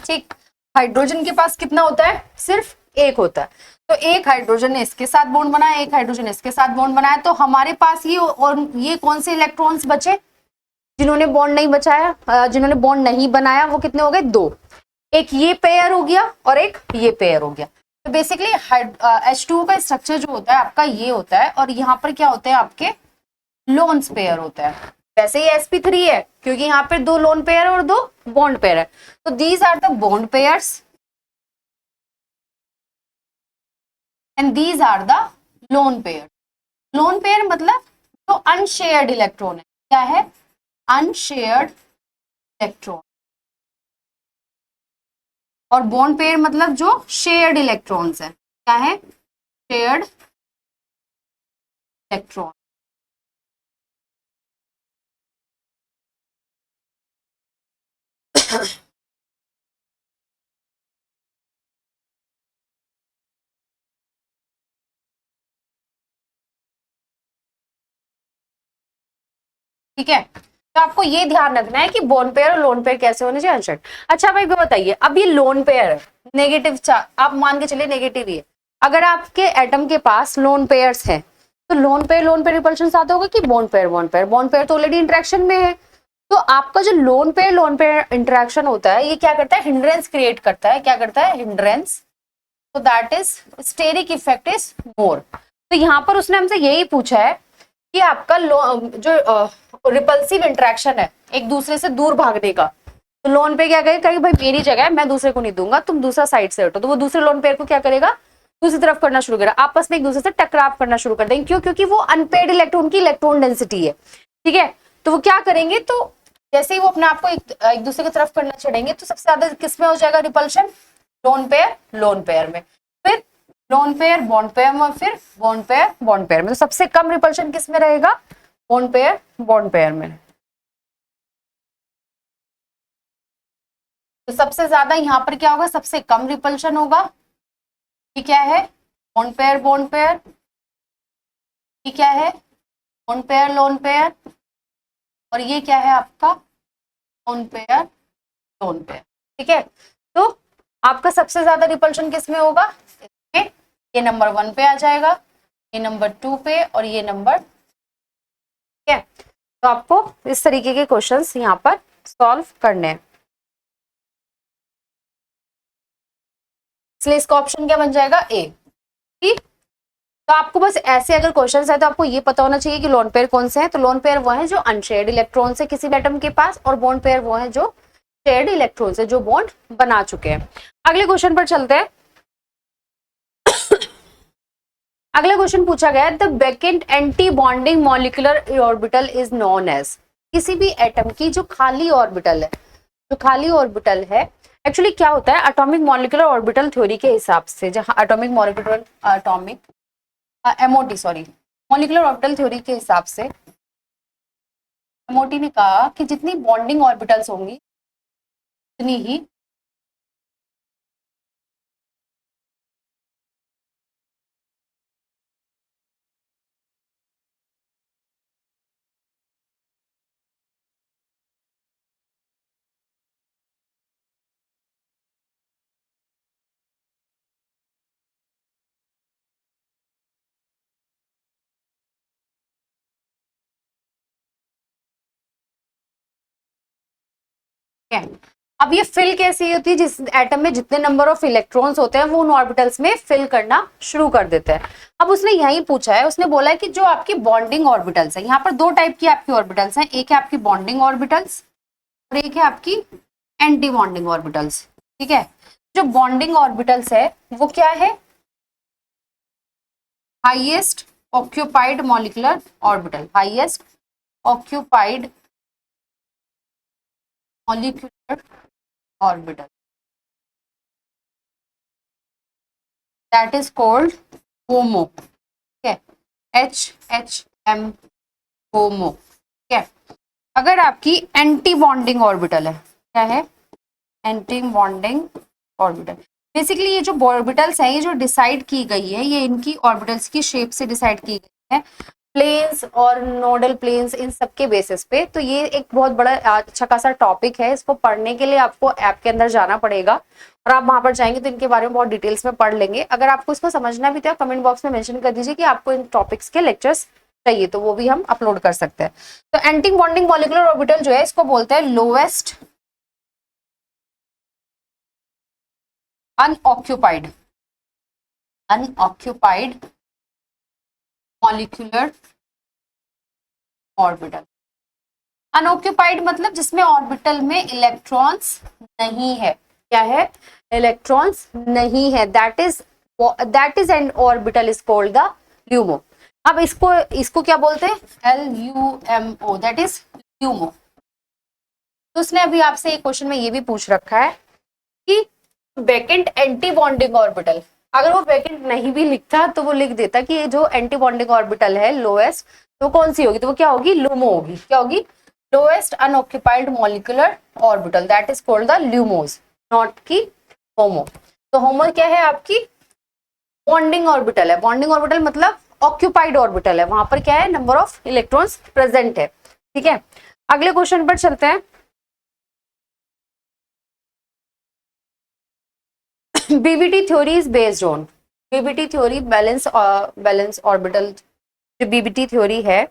ठीक, हाइड्रोजन के पास कितना होता है? सिर्फ एक होता है। तो एक हाइड्रोजन ने इसके साथ बॉन्ड बनाया, एक हाइड्रोजन इसके साथ बॉन्ड बनाया, तो हमारे पास ये और ये कौन से इलेक्ट्रॉन्स बचे? जिन्होंने बॉन्ड नहीं बचाया, जिन्होंने बॉन्ड नहीं बनाया, वो कितने हो गए? 2। एक ये पेयर हो गया और एक ये पेयर हो गया। तो बेसिकली H2O का स्ट्रक्चर जो होता है आपका ये होता है, और यहाँ पर क्या होते हैं आपके? लोन्स पेयर होता है। वैसे ही sp3 है क्योंकि यहाँ पे 2 लोन पेयर और 2 बॉन्ड पेयर है। तो these are the bond pairs and these are the lone pair. Lone pair मतलब जो अनशेयर्ड इलेक्ट्रॉन है। क्या है? Unshared electron. और बॉन्ड पेयर मतलब जो शेयर्ड इलेक्ट्रॉन्स है। क्या है? Shared electron. ठीक है, तो आपको ये ध्यान रखना है कि बॉन्ड पेयर और लोन पेयर कैसे होने चाहिए, अनशेयर्ड। अच्छा भाई बताइए, अब ये लोन पेयर है, नेगेटिव चार्ज, आप मान के चलिए नेगेटिव ही है। अगर आपके एटम के पास लोन पेयर्स हैं, तो लोन पेयर रिपल्शन साथ होगा कि बॉन्ड पेयर? बॉन्ड पेयर तो ऑलरेडी इंटरेक्शन में है। तो आपका जो लोन पेयर इंटरेक्शन होता है, ये क्या करता है? हिंड्रेंस क्रिएट करता है। क्या करता है? हिंड्रेंस। तो that is steric effect is more. तो यहाँ पर उसने हमसे यही पूछा है कि आपका जो रिपल्सिव इंटरेक्शन है, एक दूसरे से दूर भागने का, तो लोन पे क्या करेगा? भाई मेरी जगह है, मैं दूसरे को नहीं दूंगा, तुम दूसरा साइड से हटो। तो वो दूसरे लोन पेयर को क्या करेगा? दूसरी तरफ करना शुरू करेगा, आपस में एक दूसरे से टकराव करना शुरू कर देंगे। क्यों? क्योंकि वो अनपेड इलेक्ट्रॉन की इलेक्ट्रॉन डेंसिटी है। ठीक है, तो वो क्या करेंगे? तो जैसे ही वो अपने आप को एक दूसरे की तरफ करना चढ़ेंगे, तो सबसे ज्यादा किसमें हो जाएगा रिपल्शन? लोन पेयर में, फिर लोन पेयर बॉन्ड पेयर में, फिर बॉन्ड पेयर में। तो सबसे कम रिपल्शन किस में रहेगा? बॉन्ड पेयर में। तो सबसे ज्यादा यहाँ पर क्या होगा? सबसे कम रिपल्शन होगा। ये क्या है? Bond pair. ये क्या है? Bond pair lone pair. और ये क्या है आपका? Lone pair. ठीक है, तो आपका सबसे ज्यादा रिपल्शन किस में होगा? इसमें। ये नंबर 1 पे आ जाएगा, ये नंबर 2 पे, और ये नंबर। ठीक है, तो आपको इस तरीके के क्वेश्चंस यहाँ पर सॉल्व करने हैं। इसलिए इसका ऑप्शन क्या बन जाएगा? ए। ठीक, तो आपको बस ऐसे अगर क्वेश्चंस है तो आपको ये पता होना चाहिए कि लोन पेयर कौन से हैं। तो लोन पेयर वो है जो अनशेयर्ड इलेक्ट्रॉन्स है किसी एटम के पास, और बॉन्ड पेयर वो है जो शेयर्ड इलेक्ट्रॉन्स है, जो बॉन्ड बना चुके हैं। अगले क्वेश्चन पर चलते हैं। अगला क्वेश्चन पूछा गया है the vacant anti bonding molecular orbital is known as. किसी भी एटम की जो खाली ऑर्बिटल है, एक्चुअली क्या होता है? एटॉमिक मॉलिक्यूलर ऑर्बिटल थ्योरी के हिसाब से, जहां मॉलिक्यूलर ऑर्बिटल थ्योरी के हिसाब से एमओटी ने कहा कि जितनी बॉन्डिंग ऑर्बिटल्स होंगी उतनी ही है। अब ये फिल कैसी होती है, जिस एटम में जितने नंबर ऑफ इलेक्ट्रॉन्स होते हैं वो उन ऑर्बिटल्स में फिल करना शुरू कर देते हैं। अब उसने यही पूछा है, उसने बोला है कि जो आपकी बॉन्डिंग ऑर्बिटल्स है, यहाँ पर दो टाइप की आपकी ऑर्बिटल्स हैं, एक है आपकी बॉन्डिंग ऑर्बिटल्स और एक है आपकी एंटी बॉन्डिंग ऑर्बिटल्स। ठीक है, जो बॉन्डिंग ऑर्बिटल्स है वो क्या है, highest occupied molecular orbital, highest occupied molecular orbital, that is called HOMO. ठीक है, HHM, होमो। ठीक है, अगर आपकी एंटी बॉन्डिंग ऑर्बिटल है, क्या है, एंटी बॉन्डिंग ऑर्बिटल, बेसिकली ये जो ऑर्बिटल्स हैं, ये जो डिसाइड की गई है, ये इनकी ऑर्बिटल्स की शेप से डिसाइड की गई है, प्लेन्स और नोडल प्लेन्स, इन सब के बेसिस पे। तो ये एक बहुत बड़ा अच्छा खासा टॉपिक है, इसको पढ़ने के लिए आपको ऐप के अंदर जाना पड़ेगा और आप वहां पर जाएंगे तो इनके बारे में बहुत डिटेल्स में पढ़ लेंगे। अगर आपको इसको समझना भी था, कमेंट बॉक्स में मेंशन कर दीजिए कि आपको इन टॉपिक्स के लेक्चर्स चाहिए, तो वो भी हम अपलोड कर सकते हैं। तो एंटी बॉन्डिंग मॉलिक्यूलर ऑर्बिटल जो है, इसको बोलते हैं lowest unoccupied, unoccupied molecular orbital. Unoccupied मतलब जिसमें ऑर्बिटल में इलेक्ट्रॉन्स नहीं है, क्या है, इलेक्ट्रॉन्स नहीं है, that is an orbital is called the LUMO. अब इसको इसको क्या बोलते हैं, LUMO, दैट इज ल्यूमो। तो उसने अभी आपसे एक क्वेश्चन में ये भी पूछ रखा है कि वैकेंट एंटी बॉन्डिंग ऑर्बिटल, अगर वो वैकेंट नहीं भी लिखता तो वो लिख देता कि ये जो एंटी बॉन्डिंग ऑर्बिटल है लोएस्ट, तो कौन सी होगी, तो वो क्या होगी, लूमो होगी। क्या होगी, lowest unoccupied molecular orbital, that is called the LUMOs, not की होमो। तो होमो क्या है, आपकी बॉन्डिंग ऑर्बिटल है। बॉन्डिंग ऑर्बिटल मतलब ऑक्यूपाइड ऑर्बिटल है, वहां पर क्या है, नंबर ऑफ इलेक्ट्रॉन्स प्रेजेंट है। ठीक है, अगले क्वेश्चन पर चलते हैं। BBT theory is based on, BBT theory balance orbital, जो BBT थ्योरी है,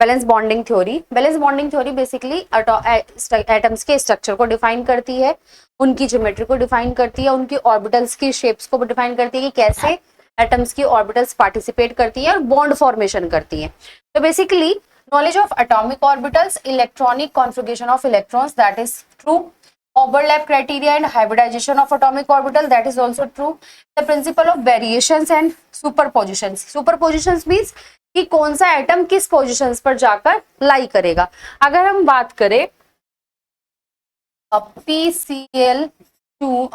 balance bonding theory, balance bonding theory basically atoms के स्ट्रक्चर को डिफाइन करती है, उनकी ज्योमेट्री को डिफाइन करती है, उनकी ऑर्बिटल्स की शेप्स को डिफाइन करती है कि कैसे एटम्स की ऑर्बिटल्स पार्टिसिपेट करती है और बॉन्ड फॉर्मेशन करती है। तो basically knowledge of atomic orbitals, electronic configuration of electrons, that is true. Overlap criteria and hybridization of atomic orbital, that is also true. The principle of variations and superpositions, superpositions means कि कौन सा atom किस positions पर जाकर लाई करेगा। अगर हम बात करें PCl2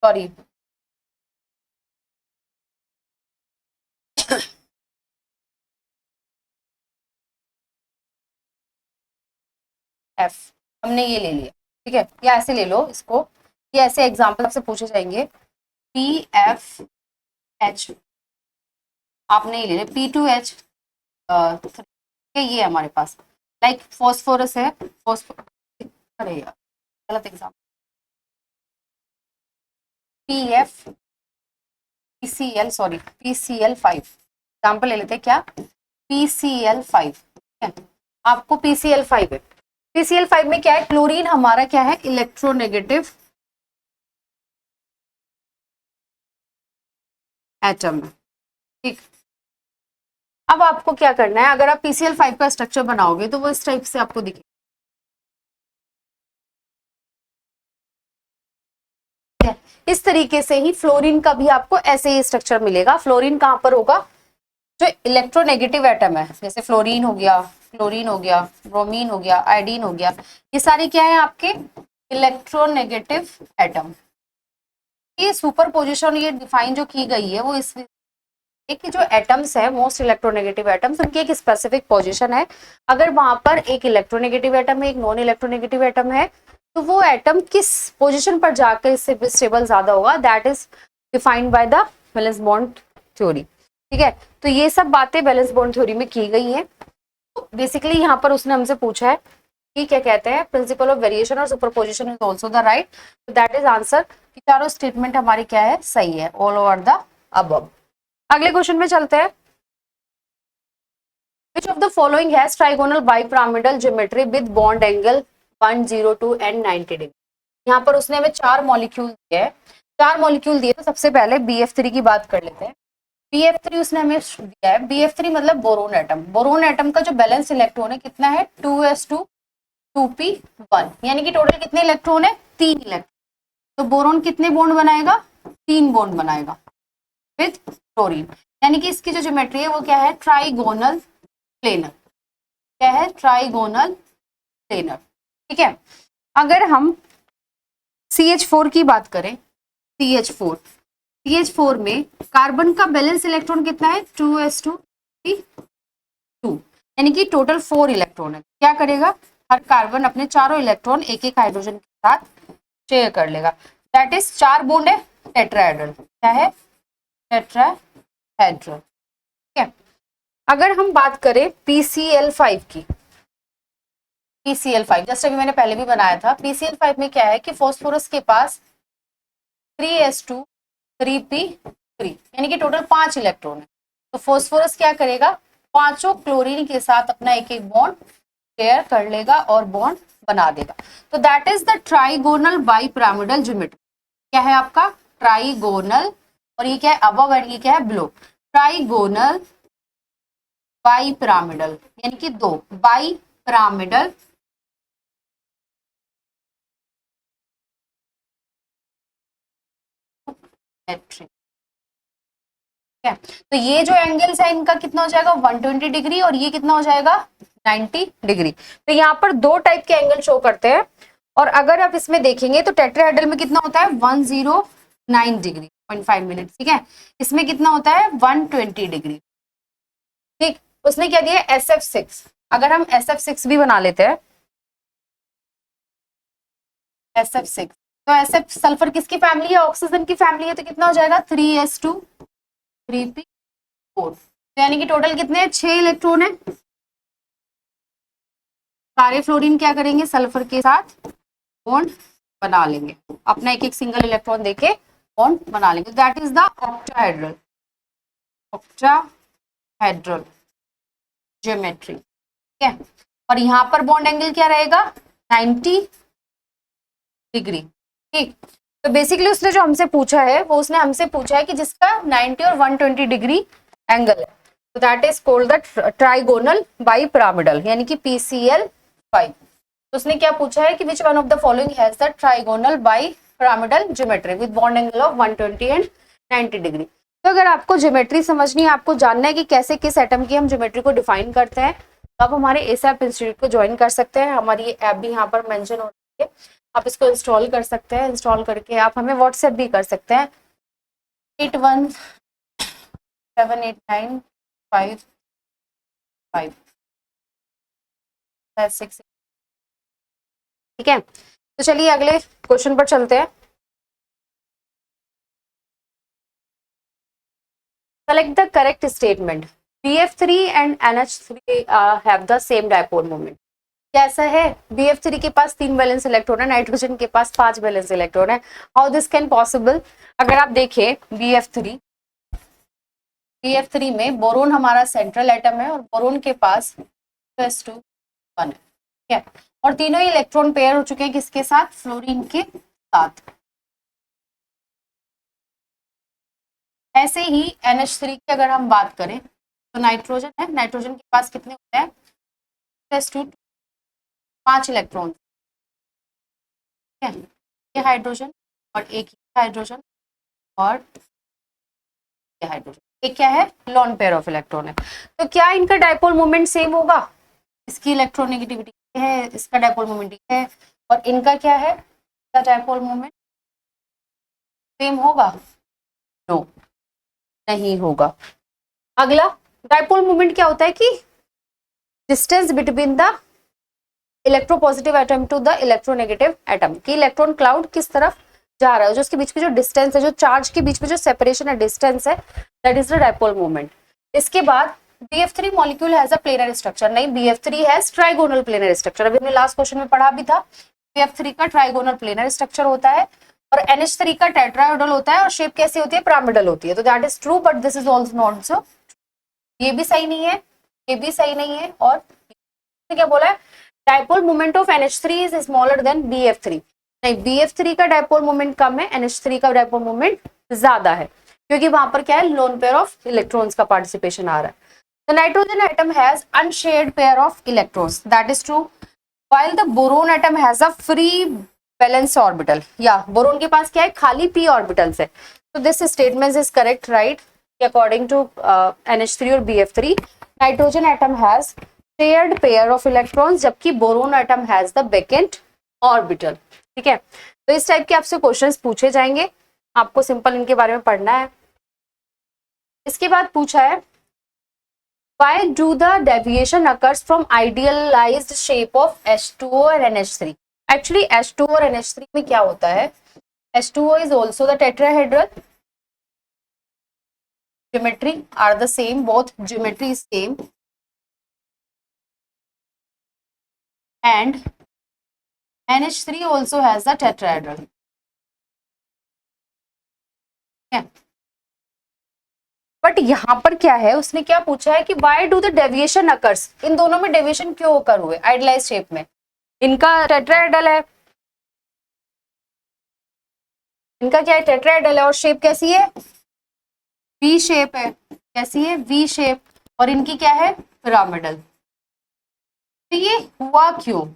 सॉरी F, हमने ये ले लिया, ठीक है, या ऐसे ले लो इसको, ये ऐसे एग्जाम्पल आपसे पूछे जाएंगे, PFH, आपने ये ले लिया P2H, ये हमारे पास लाइक फॉस्फोरस है, अरे यार गलत एग्जाम्पल, सॉरी PCl5 एग्जाम्पल ले लेते हैं, क्या, PCl5, ठीक है, आपको PCl5 है, PCl5 में क्या है, क्लोरीन हमारा क्या है, इलेक्ट्रोनेगेटिव एटम है। ठीक, अब आपको क्या करना है, अगर आप PCl5 का स्ट्रक्चर बनाओगे तो वो इस टाइप से आपको दिखेगा, इस तरीके से ही फ्लोरीन का भी आपको ऐसे ही स्ट्रक्चर मिलेगा। फ्लोरीन कहां पर होगा, जो इलेक्ट्रोनेगेटिव एटम है, जैसे फ्लोरीन हो गया, क्लोरीन हो गया, ब्रोमीन हो गया, आयोडीन हो गया, ये सारे क्या है आपके इलेक्ट्रोनेगेटिव एटम। ये सुपर पोजिशन ये डिफाइन जो की गई है वो इस कि जो एटम्स है, मोस्ट इलेक्ट्रोनेगेटिव एटम्स, उनकी एक स्पेसिफिक पोजीशन है। अगर वहां पर एक इलेक्ट्रोनेगेटिव एटम है, एक नॉन इलेक्ट्रोनेगेटिव एटम है, तो वो एटम किस पोजीशन पर जाकर इससे स्टेबल ज्यादा होगा, that is defined by the valence bond theory. ठीक है, तो ये सब बातें बैलेंस बॉन्ड थ्योरी में की गई है। तो बेसिकली यहाँ पर उसने हमसे पूछा है कि क्या कहते हैं, प्रिंसिपल ऑफ वेरिएशन और superposition is also the right, तो दैट इज आंसर, कि चारों स्टेटमेंट हमारी क्या है, सही है, ऑल ओवर द अबव। अगले क्वेश्चन में चलते हैं, which of the following has trigonal bipyramidal geometry with bond angle 102 and 90 degree. यहाँ पर उसने हमें 4 मॉलिक्यूल दिए हैं, 4 मॉलिक्यूल दिए। तो सबसे पहले BF3 की बात कर लेते हैं। BF3 उसने हमें दिया है, BF3 मतलब बोरोन एटम। बोरोन एटम का जो बैलेंस इलेक्ट्रॉन है कितना है 2s2 2p1, यानी कि टोटल कितने इलेक्ट्रॉन है 3 इलेक्ट्रॉन। तो बोरोन कितने बॉन्ड बनाएगा 3 बॉन्ड बनाएगा विथ क्लोरीन, यानी कि इसकी जो ज्योमेट्री है वो क्या है ट्राइगोनल प्लेनर। क्या है ट्राइगोनल प्लेनर, ठीक है। अगर हम CH4 की बात करें, CH4 में कार्बन का बैलेंस इलेक्ट्रॉन कितना है 2s2 2, यानी कि टोटल 4 इलेक्ट्रॉन है। क्या करेगा हर कार्बन अपने चारों इलेक्ट्रॉन एक एक हाइड्रोजन के साथ शेयर कर लेगा। दैट इज 4 बॉन्ड है टेट्राहेड्रल। क्या है टेट्राहेड्रल, ठीक है। अगर हम बात करें PCl5 की, PCl5 जैसे अभी मैंने पहले भी बनाया था। PCl5 में क्या है कि फॉस्फोरस के पास 3s2 3p3, यानी कि टोटल 5 इलेक्ट्रॉन है। तो फॉस्फोरस क्या करेगा पांचों क्लोरीन के साथ अपना एक एक बॉन्ड शेयर कर लेगा और बॉन्ड बना देगा। तो that is the trigonal bipyramidal geometry. क्या है आपका ट्राइगोनल, और ये क्या है अबव एंड ये क्या है बिलो। ट्राइगोनल बाइपिरामिडल, यानी कि 2 बाइपिरामिडल ज्योमेट्री, ठीक है। तो ये जो एंगल्स है इनका कितना हो जाएगा 120 डिग्री, और ये कितना हो जाएगा 90 डिग्री। तो यहाँ पर 2 टाइप के एंगल शो करते हैं। और अगर आप इसमें देखेंगे तो टेट्राहेड्रल में कितना होता है 109 डिग्री 0.5 मिनट, ठीक है। इसमें कितना होता है 120 डिग्री, ठीक। उसने क्या दिया SF6। अगर हम SF6 भी बना लेते हैं, SF6, तो SF सल्फर किसकी फैमिली है ऑक्सीजन की फैमिली है। तो कितना हो जाएगा 3s2 3p4, तो यानी कि टोटल कितने 6 इलेक्ट्रॉन है। सारे फ्लोरीन क्या करेंगे सल्फर के साथ बॉन्ड बना लेंगे, अपना एक एक सिंगल इलेक्ट्रॉन देके बॉन्ड बना लेंगे। That is the octahedral, octahedral geometry, ठीक है। और यहाँ पर बॉन्ड एंगल क्या रहेगा 90 डिग्री, ठीक। तो बेसिकली उसने जो हमसे पूछा है वो उसने हमसे पूछा है कि जिसका 90 और 120 डिग्री एंगल है। तो that is called the trigonal bipyramidal, यानी कि PCl5। तो उसने क्या पूछा है कि which one of the following has the trigonal bipyramidal geometry with bond angle of 120 and 90 degree. तो अगर आपको ज्योमेट्री समझनी है, आपको जानना है कि कैसे किस एटम की हम ज्योमेट्री को डिफाइन करते हैं, तो आप हमारे ASAP इंस्टीट्यूट को ज्वाइन कर सकते हैं। हमारी ऐप भी यहाँ पर मेंशन हो रही है, आप इसको इंस्टॉल कर सकते हैं। इंस्टॉल करके आप हमें व्हाट्सएप भी कर सकते हैं 81789556, ठीक है। तो चलिए अगले क्वेश्चन पर चलते हैं। Select the correct statement. BF3 and NH3 have the same dipole moment. कैसा है BF3 के पास 3 वैलेंस इलेक्ट्रॉन है, नाइट्रोजन के पास 5 वैलेंस इलेक्ट्रॉन है। How this can possible. अगर आप देखें BF3 में बोरोन हमारा सेंट्रल एटम है और बोरोन के पास 2s2 1 है, ठीक है। और तीनों ही इलेक्ट्रॉन पेयर हो चुके हैं किसके साथ फ्लोरीन के साथ। ऐसे ही NH3 की अगर हम बात करें तो नाइट्रोजन है, नाइट्रोजन के पास कितने होते हैं 2s2 5 इलेक्ट्रॉन, ठीक है। ये हाइड्रोजन और एक ही हाइड्रोजन और ये हाइड्रोजन, एक क्या है लॉन पेयर ऑफ इलेक्ट्रॉन है। तो क्या इनका डायपोल मोमेंट सेम होगा। इसकी इलेक्ट्रोनेगेटिविटी है, इसका डायपोल मोमेंट है, और इनका क्या है इसका डायपोल मोमेंट सेम होगा। नो, नहीं होगा। अगला डायपोल मोमेंट क्या होता है कि distance between the electropositive atom to the electronegative atom, की इलेक्ट्रॉन क्लाउड किस तरफ जा रहा है, जो उसके बीच में जो डिस्टेंस है, जो चार्ज के बीच में जो सेपरेशन है डिस्टेंस है, that is the dipole moment. इसके बाद BF3 molecule has a planar structure. नहीं, BF3 has trigonal planar structure. अभी हमने लास्ट क्वेश्चन में पढ़ा भी था BF3 का ट्राइगोनल प्लेनर स्ट्रक्चर होता है और NH3 का टेट्राहेड्रल होता है, और शेप कैसी होती है पिरामिडल होती है। तो that is true, but this is also not so. ये भी सही नहीं है, ये भी सही नहीं है, और क्या बोला है dipole moment of NH3 is smaller than BF3। नहीं, BF3 का डायपोल मोमेंट कम है, NH3 का डायपोल मोमेंट ज्यादा है, क्योंकि वहां पर क्या है, लोन पेयर ऑफ इलेक्ट्रॉन्स का पार्टिसिपेशन आ रहा है। The nitrogen atom has unshared pair of electrons, that is true, while the boron atom has a free valence orbital. या बोरोन के पास क्या है, खाली p ऑर्बिटल्स है। तो this statement is correct, right, according to NH3 और BF3 nitrogen atom has shared pair of electrons, जबकि boron atom has the vacant orbital. ठीक है, तो इस टाइप के आपसे क्वेश्चंस पूछे जाएंगे, आपको सिंपल इनके बारे में पढ़ना है। इसके बाद पूछा है why do the deviation occurs from idealized shape of H2O and NH3। actually H2O और NH3 में क्या होता है, H2O is also the tetrahedral, geometry are the same, both geometry is same, and NH3 also has the tetrahedral। But यहाँ पर क्या है, उसने क्या पूछा है कि why do the deviation occurs, इन दोनों में डेविएशन क्यों ओकर हुए आइडलाइज शेप में। इनका टेट्राहेड्रल है, इनका क्या है, टेट्राहेड्रल है, और शेप कैसी है, वी शेप है, कैसी है, वी शेप, और इनकी क्या है, पिरामिडल। तो ये हुआ क्यों,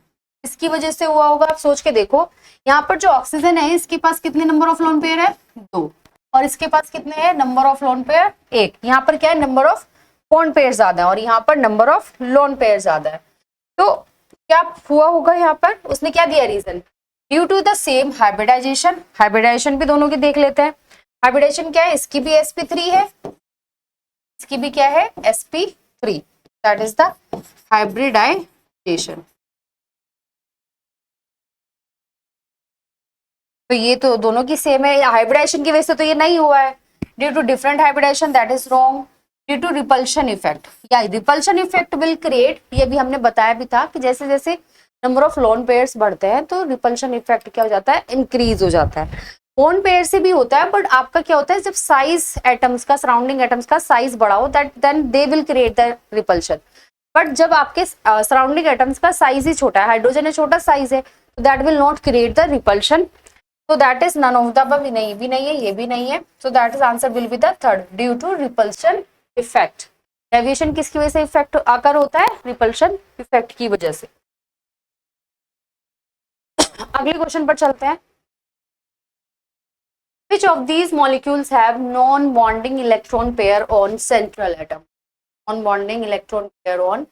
इसकी वजह से हुआ होगा, आप सोच के देखो। यहाँ पर जो ऑक्सीजन है, इसके पास कितने नंबर ऑफ लोन पेयर है, 2, और इसके पास कितने हैं, नंबर ऑफ लोन पेयर 1। यहाँ पर क्या है, नंबर ऑफ बॉन्ड पेयर ज्यादा है, और यहाँ पर नंबर ऑफ लोन पेयर ज्यादा है। तो क्या हुआ होगा, यहाँ पर उसने क्या दिया reason, due to the same hybridization. Hybridization भी दोनों की देख लेते हैं। हाइब्रिडाइजेशन क्या है, इसकी भी sp3 है, इसकी भी क्या है, sp3, that is the hybridisation. तो ये तो दोनों की सेम है, हाइब्रिडाइजेशन की वजह से तो ये नहीं हुआ है, due to different hybridization, that is wrong. Due to repulsion effect, या रिपल्शन इफेक्ट विल क्रिएट, ये भी हमने बताया भी था कि जैसे जैसे नंबर ऑफ लोन पेयर्स बढ़ते हैं तो रिपल्शन इफेक्ट क्या हो जाता है, इंक्रीज हो जाता है। लोन पेयर से भी होता है, बट आपका क्या होता है, जब साइज एटम्स का, सराउंडिंग एटम्स का साइज बड़ा हो, that then they will create the repulsion. But जब आपके सराउंडिंग एटम्स का साइज ही छोटा है, हाइड्रोजन है छोटा साइज है, तो that will not create the repulsion. So that is none of the above, भी नहीं है, ये भी नहीं है। So that is answer will be the third, due to repulsion effect। Deviation किसकी वजह से इफेक्ट आकर होता है, रिपल्शन इफेक्ट की वजह से। अगले क्वेश्चन पर चलते हैं। Which of these molecules have non-bonding electron pair on central atom? Non-bonding electron pair on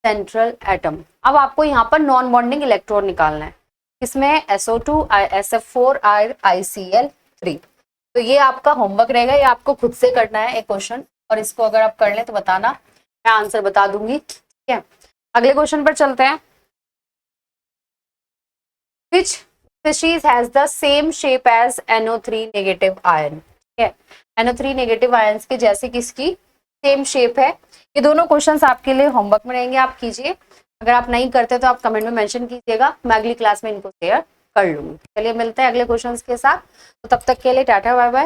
central atom। अब आपको यहाँ पर नॉन बॉन्डिंग इलेक्ट्रॉन निकालना है, इसमें SO2, SF4, ICl3। तो ये आपका होमवर्क रहेगा, ये आपको खुद से करना है एक क्वेश्चन, और इसको अगर आप कर लें तो बताना, मैं आंसर बता दूंगी। ठीक है, अगले क्वेश्चन पर चलते हैं। Which species has the same shape as NO3 negative ion? ठीक है, NO3 negative ions के जैसे किसकी सेम शेप है। ये दोनों क्वेश्चंस आपके लिए होमवर्क में रहेंगे, आप कीजिए। अगर आप नहीं करते तो आप कमेंट में मेंशन कीजिएगा, मैं अगली क्लास में इनको शेयर कर लूंगी। चलिए मिलते हैं अगले क्वेश्चंस के साथ, तो तब तक के लिए टाटा बाय बाय।